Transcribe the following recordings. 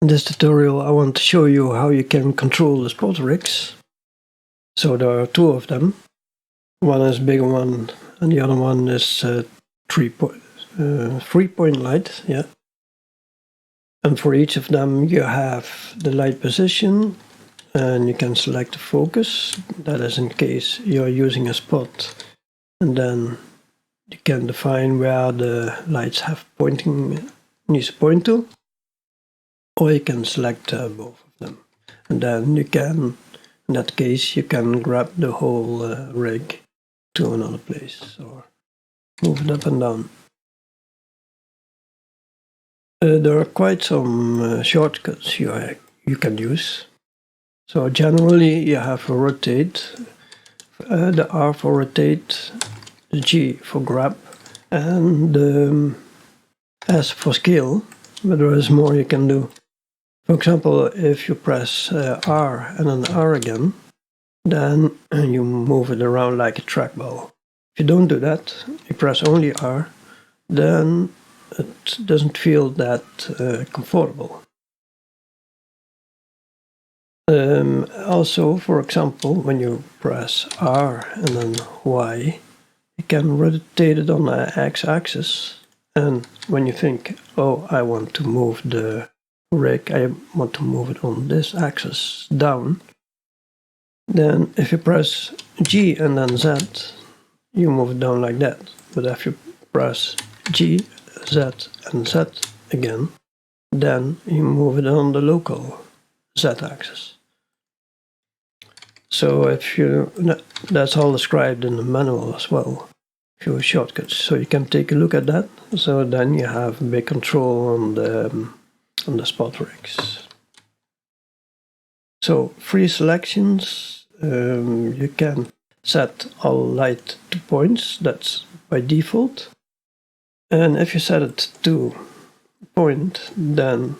In this tutorial I want to show you how you can control the spot rigs. So there are two of them. One is a bigger one and the other one is a 3-point light. Yeah. And for each of them you have the light position and you can select the focus. That is in case you're using a spot, and then you can define where the lights needs to point to. Or you can select both of them, and then you can, in that case, you can grab the whole rig to another place or move it up and down. There are quite some shortcuts you can use. So generally you have a rotate, the R for rotate, the G for grab, and the S for scale, but there is more you can do. For example, if you press R and then R again, then you move it around like a trackball. If you don't do that, you press only R, then it doesn't feel that comfortable. Also, for example, when you press R and then Y, you can rotate it on the X-axis, and when you think, oh, I want to move the rig, I want to move it on this axis down, then if you press G and then Z, you move it down like that. But if you press G, Z and Z again, then you move it on the local Z axis. So that's all described in the manual as well, a few shortcuts, so you can take a look at that. So then you have big control on the spot rigs. So free selections, you can set all light to points, that's by default. And if you set it to point, then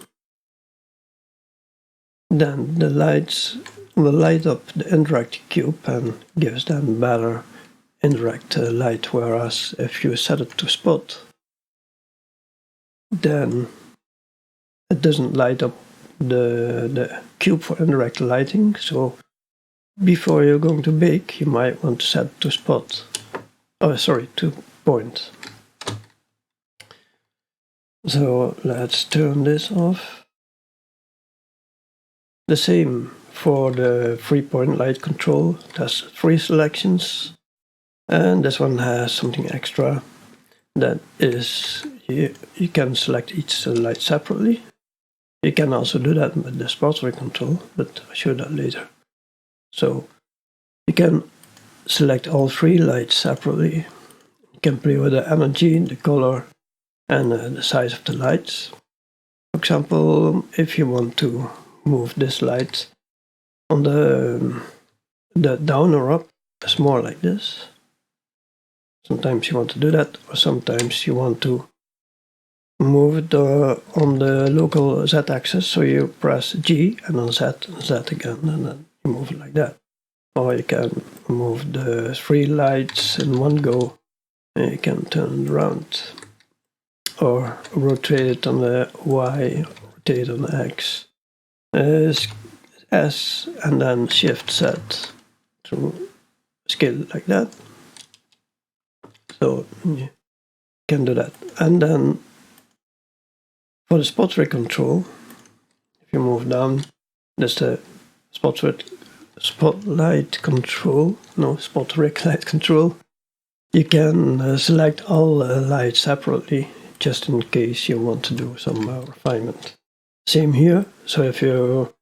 the lights will light up the indirect cube and gives them better indirect light, whereas if you set it to spot, then it doesn't light up the cube for indirect lighting. So before you're going to bake, you might want to set to spot, to point. So let's turn this off. The same for the 3-point light control. There's 3 selections, and this one has something extra. That is, you can select each light separately. You can also do that with the spot rig control, but I'll show that later. So you can select all 3 lights separately. You can play with the energy, the color, and the size of the lights. For example, if you want to move this light on the down or up, it's more like this. Sometimes you want to do that, or sometimes you want to move it on the local Z-axis, so you press G and then Z and Z again, and then you move it like that. Or you can move the 3 lights in one go, and you can turn it around. Or rotate it on the Y, rotate it on the X. S and then Shift Z to scale it like that. So you can do that. And then for the spot rig control, if you move down, there's the spot rig light control. You can select all lights separately, just in case you want to do some refinement. Same here, so if you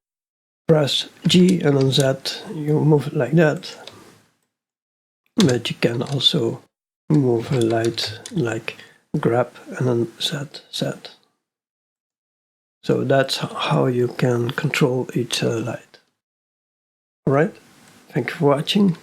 press G and then Z, you move it like that. But you can also move a light like grab and then Z. So that's how you can control each light. Alright, thank you for watching.